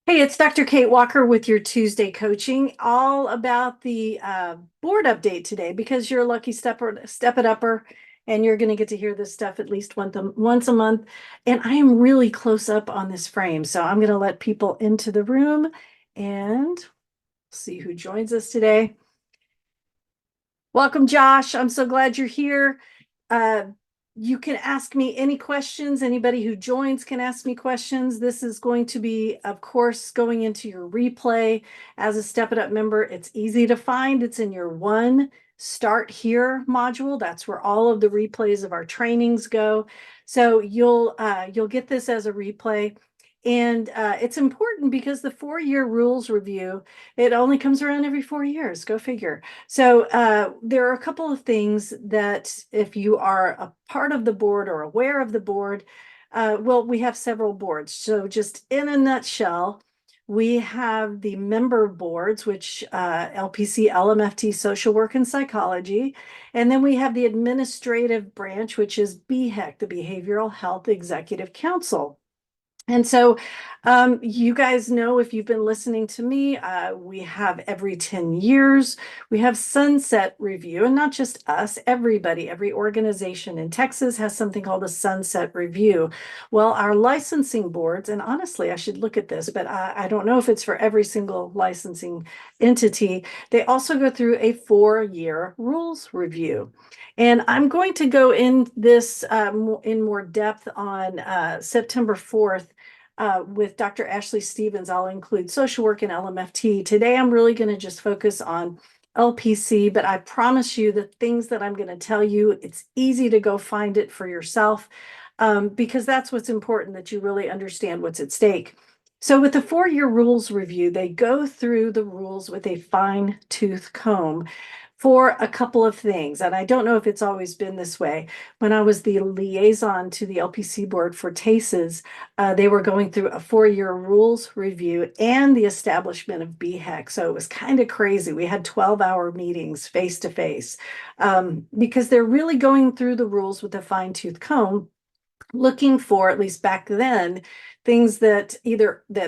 Hey, it's Dr. Kate Walker with your Tuesday coaching, all about the board update today because you're a lucky step it upper, and you're going to get to hear this stuff at least once a month. And I am really close up on this frame, so I'm going to let people into the room and see who joins us today. Welcome, Josh. I'm so glad you're here. Uh, you can ask me any questions. Anybody who joins can ask me questions. This is going to be, of course, going into your replay as a Step It Up member. It's easy to find. It's in your One Start Here module. That's where all of the replays of our trainings go. So you'll get this as a replay. And it's important because the 4-year rules review, it only comes around every 4 years. Go figure. So there are a couple of things that if you are a part of the board or aware of the board, well, we have several boards. So just in a nutshell, we have the member boards, which LPC, LMFT, social work and psychology. And then we have the administrative branch, which is BHEC, the Behavioral Health Executive Council. And so you guys know, if you've been listening to me, we have every 10 years, we have sunset review, and not just us, everybody, every organization in Texas has something called a sunset review. Well, our licensing boards, and honestly, I should look at this, but I don't know if it's for every single licensing entity. They also go through a 4-year rules review. And I'm going to go in this in more depth on September 4th with Dr. Ashley Stevens. I'll include social work and LMFT. Today, I'm really going to just focus on LPC, but I promise you the things that I'm going to tell you, it's easy to go find it for yourself because that's what's important, that you really understand what's at stake. So with the 4-year rules review, they go through the rules with a fine-tooth comb for a couple of things. And I don't know if it's always been this way. When I was the liaison to the LPC board for TASES, they were going through a 4-year rules review and the establishment of BHEC. So it was kind of crazy. We had 12-hour meetings face to face because they're really going through the rules with a fine-tooth comb, looking for, at least back then, things that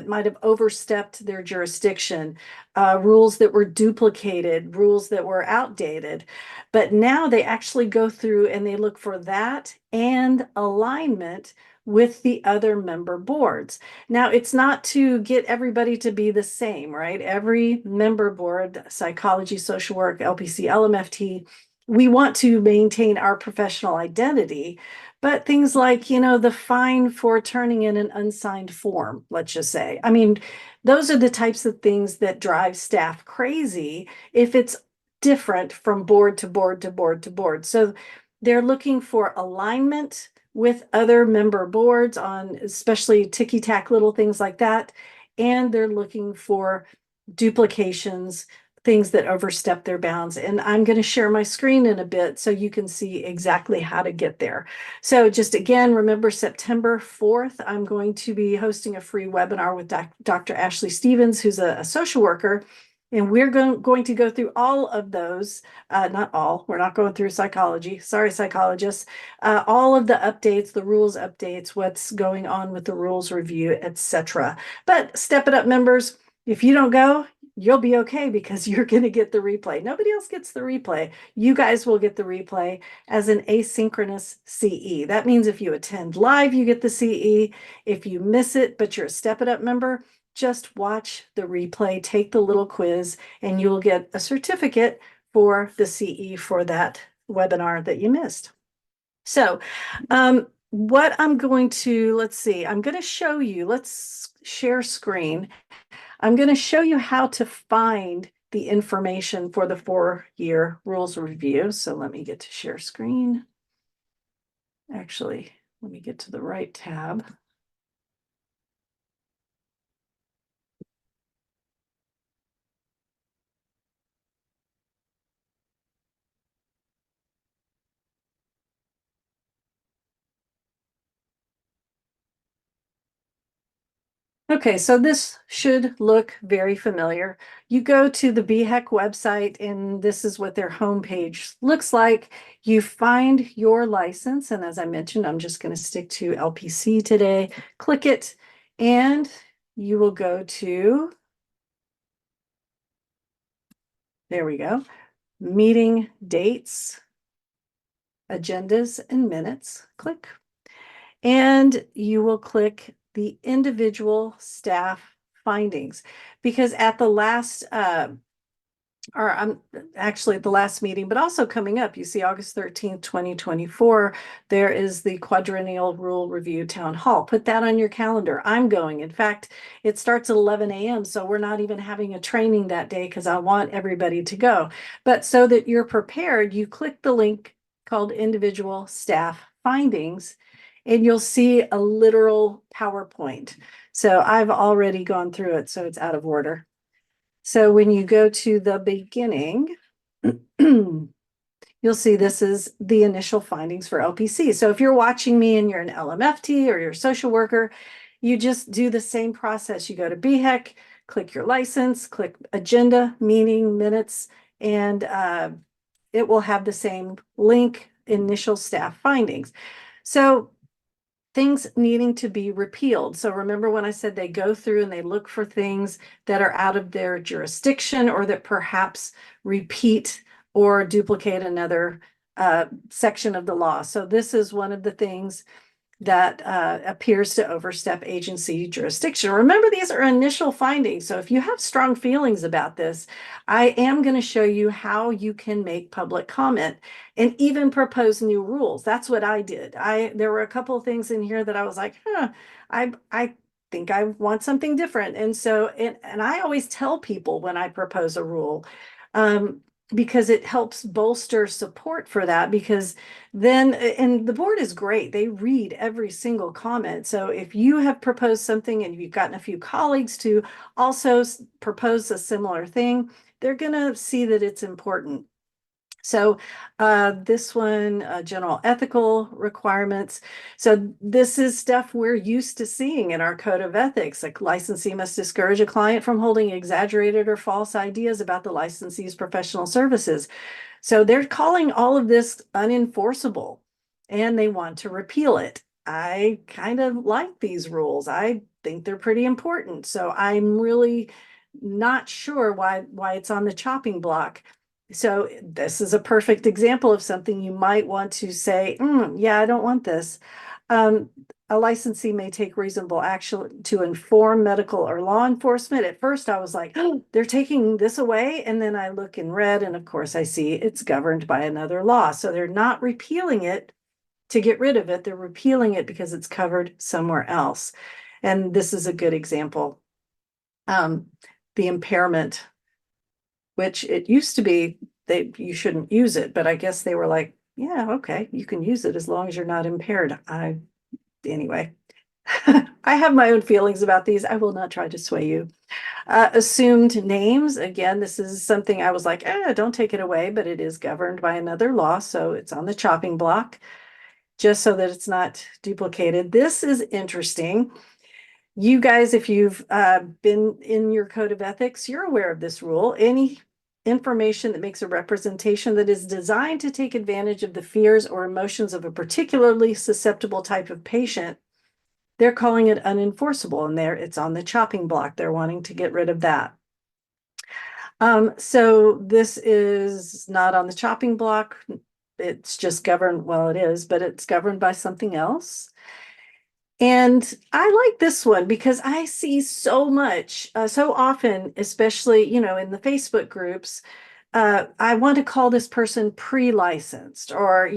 might have overstepped their jurisdiction, rules that were duplicated, rules that were outdated. But now they actually go through and they look for that and alignment with the other member boards. Now, it's not to get everybody to be the same, right? Every member board, psychology, social work, LPC, LMFT, we want to maintain our professional identity. But things like, the fine for turning in an unsigned form, let's just say. I mean, those are the types of things that drive staff crazy if it's different from board to board to board to board. So they're looking for alignment with other member boards on especially ticky-tack little things like that. And they're looking for duplications, things that overstep their bounds. And I'm going to share my screen in a bit so you can see exactly how to get there. So just again, remember September 4th, I'm going to be hosting a free webinar with Dr. Ashley Stevens, who's a social worker. And we're going to go through all of those, not all, we're not going through psychology, sorry, psychologists, all of the updates, the rules updates, what's going on with the rules review, etc. But Step It Up members, if you don't go, you'll be okay because you're going to get the replay. Nobody else gets the replay. You guys will get the replay as an asynchronous CE. That means if you attend live, you get the CE. If you miss it, but you're a Step It Up member, just watch the replay, take the little quiz, and you'll get a certificate for the CE for that webinar that you missed. So what I'm going to, let's see, I'm going to show you, let's share screen. I'm going to show you how to find the information for the 4-year rules review. So let me get to share screen. Actually, let me get to the right tab. Okay, so this should look very familiar. You go to the BHEC website, and this is what their homepage looks like. You find your license, and as I mentioned, I'm just going to stick to LPC today. Click it, and you will go to, there we go, meeting dates, agendas and minutes, click. And you will click the individual staff findings, because at the last, or I'm actually at the last meeting, but also coming up, you see August 13th, 2024, there is the quadrennial rule review town hall. Put that on your calendar. I'm going. In fact, it starts at 11 a.m. So we're not even having a training that day because I want everybody to go. But so that you're prepared, you click the link called individual staff findings, and you'll see a literal PowerPoint. So I've already gone through it, so it's out of order. So when you go to the beginning, you'll see this is the initial findings for LPC. So if you're watching me and you're an LMFT or you're a social worker, you just do the same process. You go to BHEC, click your license, click agenda, meeting, minutes, and it will have the same link, initial staff findings. So things needing to be repealed. So remember when I said they go through and they look for things that are out of their jurisdiction or that perhaps repeat or duplicate another section of the law. So this is one of the things that appears to overstep agency jurisdiction. Remember, these are initial findings. So if you have strong feelings about this, I am going to show you how you can make public comment and even propose new rules. That's what I did. There were a couple of things in here that I was like, I think I want something different. And so, and I always tell people when I propose a rule, because it helps bolster support for that, because then, and the board is great. They read every single comment. So if you have proposed something and you've gotten a few colleagues to also propose a similar thing, they're going to see that it's important. So this one, general ethical requirements. So this is stuff we're used to seeing in our code of ethics. Like licensee must discourage a client from holding exaggerated or false ideas about the licensee's professional services. So they're calling all of this unenforceable and they want to repeal it. I kind of like these rules. I think they're pretty important. So I'm really not sure why it's on the chopping block. So this is a perfect example of something you might want to say, yeah, I don't want this. A licensee may take reasonable action to inform medical or law enforcement. At first, I was like, oh, they're taking this away. And then I look in red, and of course, I see it's governed by another law. So they're not repealing it to get rid of it. They're repealing it because it's covered somewhere else. And this is a good example. The impairment, which it used to be you shouldn't use it, but I guess they were like, yeah, okay, you can use it as long as you're not impaired. Anyway, I have my own feelings about these. I will not try to sway you. Assumed names. Again, this is something I was like, don't take it away, but it is governed by another law. So it's on the chopping block just so that it's not duplicated. This is interesting. You guys, if you've been in your code of ethics, you're aware of this rule. Any information that makes a representation that is designed to take advantage of the fears or emotions of a particularly susceptible type of patient, they're calling it unenforceable, and it's on the chopping block. They're wanting to get rid of that. So this is not on the chopping block. It's just governed, well, it is, but it's governed by something else. And I like this one because I see so much, so often, especially, in the Facebook groups, I want to call this person pre-licensed, or,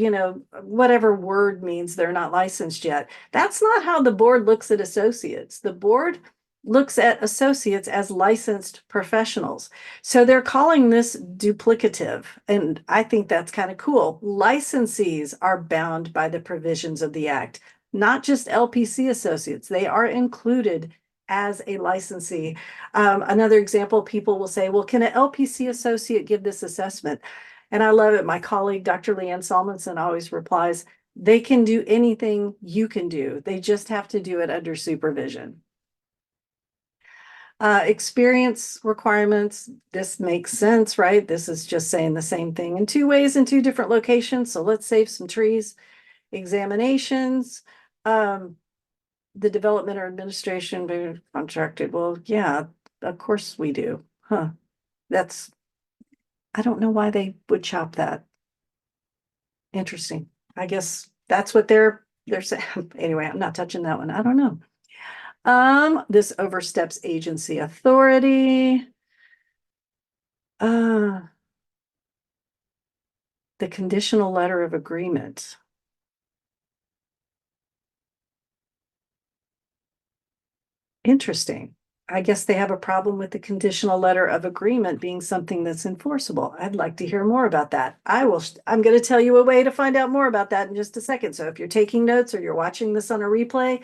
whatever word means they're not licensed yet. That's not how the board looks at associates. The board looks at associates as licensed professionals. So they're calling this duplicative. And I think that's kind of cool. Licensees are bound by the provisions of the Act, not just LPC associates. They are included as a licensee. Another example, people will say, well, can an LPC associate give this assessment? And I love it. My colleague, Dr. Leanne Salmonson, always replies, they can do anything you can do. They just have to do it under supervision. Experience requirements. This makes sense, right? This is just saying the same thing in two ways in two different locations. So let's save some trees. Examinations. the development or administration be contracted? Well, yeah, of course we do. Huh. I don't know why they would chop that. Interesting. I guess that's what they're saying. Anyway, I'm not touching that one. I don't know. This oversteps agency authority. The conditional letter of agreement. Interesting. I guess they have a problem with the conditional letter of agreement being something that's enforceable. I'd like to hear more about that. I'm going to tell you a way to find out more about that in just a second. So if you're taking notes or you're watching this on a replay,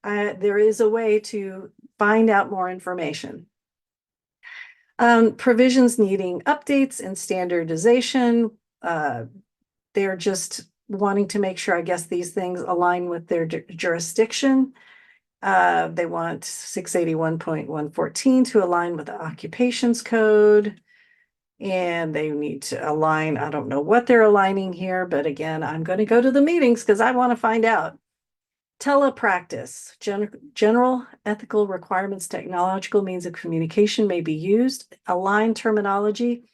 there is a way to find out more information. Provisions needing updates and standardization. They're just wanting to make sure, I guess, these things align with their jurisdiction. They want 681.114 to align with the occupations code. And they need to align, I don't know what they're aligning here, but again, I'm going to go to the meetings because I want to find out. Telepractice, general ethical requirements, technological means of communication may be used. Align terminology.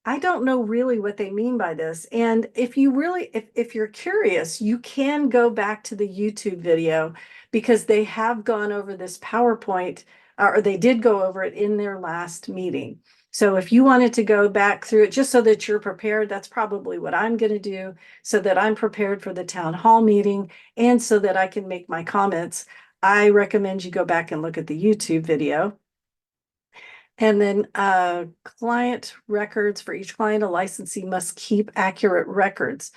I don't know really what they mean by this. And if you're curious, you can go back to the YouTube video because they have gone over this PowerPoint, or they did go over it in their last meeting. So if you wanted to go back through it just so that you're prepared, that's probably what I'm going to do so that I'm prepared for the town hall meeting and so that I can make my comments. I recommend you go back and look at the YouTube video. And then client records for each client, a licensee must keep accurate records.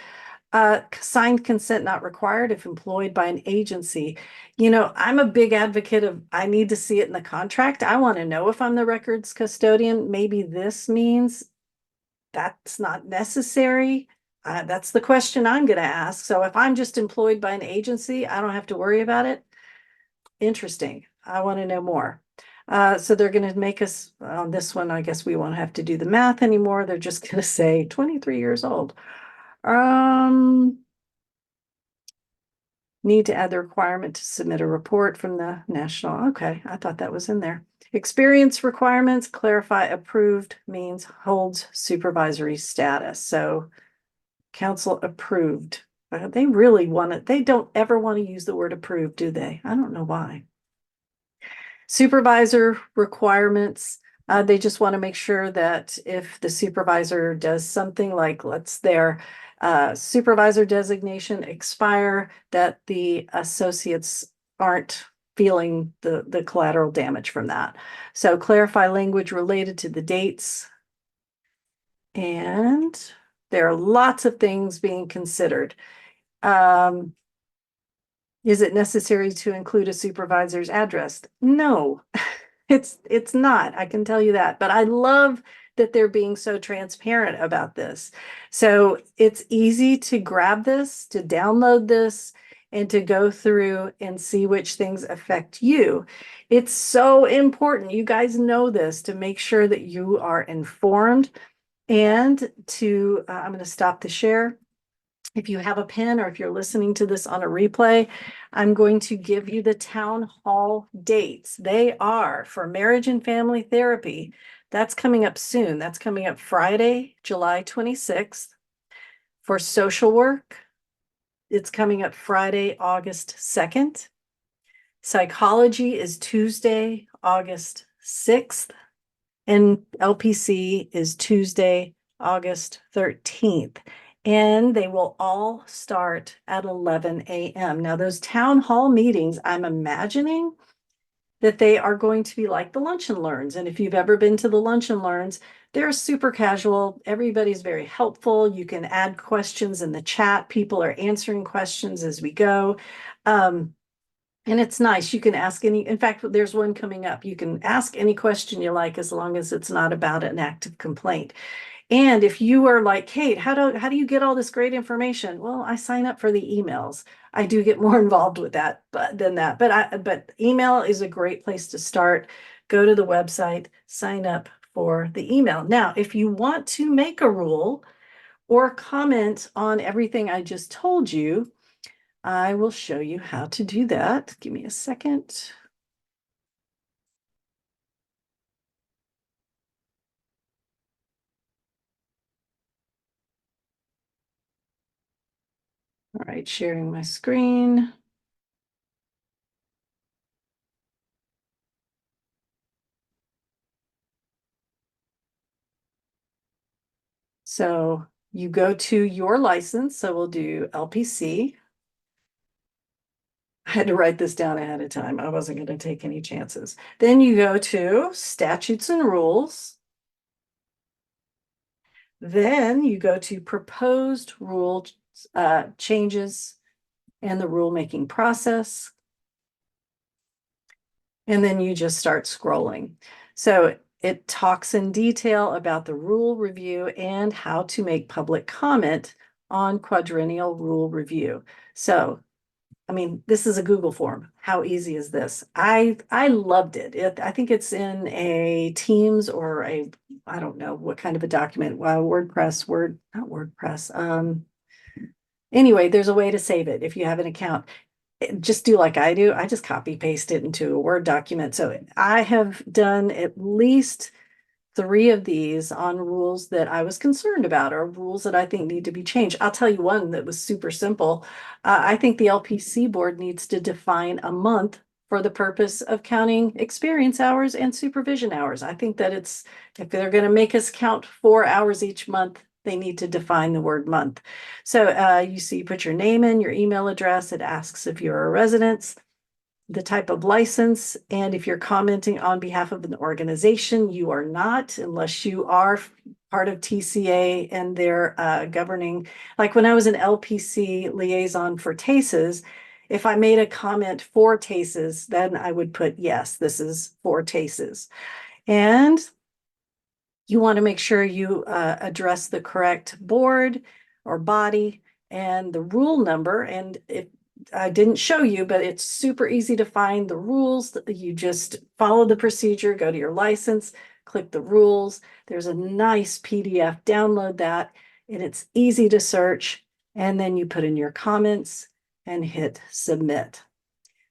Signed consent not required if employed by an agency. You know, I'm a big advocate of I need to see it in the contract. I want to know if I'm the records custodian. Maybe this means that's not necessary. That's the question I'm going to ask. So if I'm just employed by an agency, I don't have to worry about it. Interesting. I want to know more. So they're going to make us on this one. I guess we won't have to do the math anymore. They're just going to say 23 years old. Need to add the requirement to submit a report from the national. Okay, I thought that was in there. Experience requirements, clarify approved means holds supervisory status. So council approved. They really want it. They don't ever want to use the word approved, do they? I don't know why. Supervisor requirements. They just want to make sure that if the supervisor does something like let's their supervisor designation expire, that the associates aren't feeling the collateral damage from that. So clarify language related to the dates. And there are lots of things being considered. Is it necessary to include a supervisor's address? No, it's not. I can tell you that. But I love that they're being so transparent about this. So it's easy to grab this, to download this, and to go through and see which things affect you. It's so important. You guys know this to make sure that you are informed and to, I'm going to stop the share. If you have a pen or if you're listening to this on a replay, I'm going to give you the town hall dates. They are for marriage and family therapy. That's coming up soon. That's coming up Friday, July 26th. For social work, it's coming up Friday, August 2nd. Psychology is Tuesday, August 6th. And LPC is Tuesday, August 13th. And they will all start at 11 a.m. Now, those town hall meetings, I'm imagining that they are going to be like the lunch and learns. And if you've ever been to the lunch and learns, they're super casual. Everybody's very helpful. You can add questions in the chat. People are answering questions as we go. And it's nice. You can ask any, in fact, there's one coming up. You can ask any question you like as long as it's not about an active complaint. And if you are like, Kate, how do you get all this great information? Well, I sign up for the emails. I do get more involved with that, but email is a great place to start. Go to the website, sign up for the email. Now, if you want to make a rule or comment on everything I just told you, I will show you how to do that. Give me a second. All right, sharing my screen. So you go to your license. So we'll do LPC. I had to write this down ahead of time. I wasn't going to take any chances. Then you go to statutes and rules. Then you go to proposed rule changes and the rulemaking process. And then you just start scrolling. So it talks in detail about the rule review and how to make public comment on quadrennial rule review. So, I mean, this is a Google form. How easy is this? I loved it. I think it's in a Teams or I don't know what kind of a document. WordPress, not WordPress. Anyway, there's a way to save it if you have an account. Just do like I do. I just copy paste it into a Word document. So I have done at least 3 of these on rules that I was concerned about or rules that I think need to be changed. I'll tell you one that was super simple. I think the LPC board needs to define a month for the purpose of counting experience hours and supervision hours. I think that if they're going to make us count 4 hours each month, they need to define the word month. So you see, you put your name in, your email address. It asks if you're a resident, the type of license, and if you're commenting on behalf of an organization. You are not, unless you are part of TCA and they're governing. Like when I was an LPC liaison for TASES, if I made a comment for TASES, then I would put, yes, this is for TASES. And you want to make sure you address the correct board or body and the rule number. And I didn't show you, but it's super easy to find the rules. You just follow the procedure, go to your license, click the rules. There's a nice PDF, download that, and it's easy to search. And then you put in your comments and hit submit.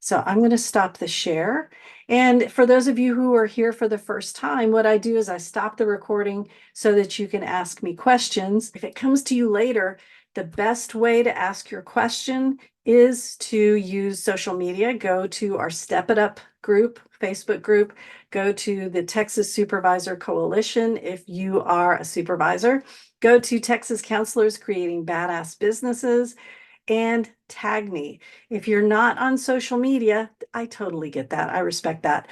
So I'm going to stop the share. And for those of you who are here for the first time, what I do is I stop the recording so that you can ask me questions. If it comes to you later, the best way to ask your question is to use social media. Go to our Step It Up group, Facebook group. Go to the Texas Supervisor Coalition if you are a supervisor. Go to Texas Counselors Creating Badass Businesses and tag me. If you're not on social media, I totally get that. I respect that.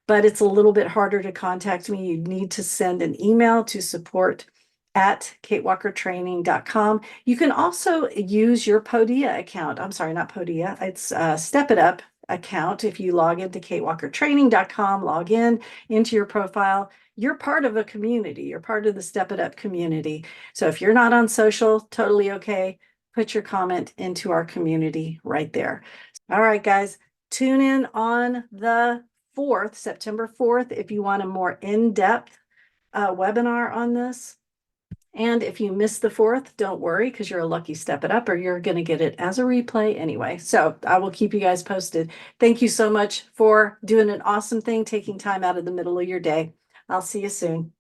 But it's a little bit harder to contact me. You need to send an email to support@katewalkertraining.com. You can also use your Podia account. I'm sorry, not Podia. It's Step It Up account. If you log into katewalkertraining.com, log into your profile, you're part of a community. You're part of the Step It Up community. So if you're not on social, totally okay. Put your comment into our community right there. All right, guys, tune in on the 4th, September 4th, if you want a more in-depth webinar on this. And if you miss the 4th, don't worry, because you're a lucky Step It Up, or you're going to get it as a replay anyway. So I will keep you guys posted. Thank you so much for doing an awesome thing, taking time out of the middle of your day. I'll see you soon.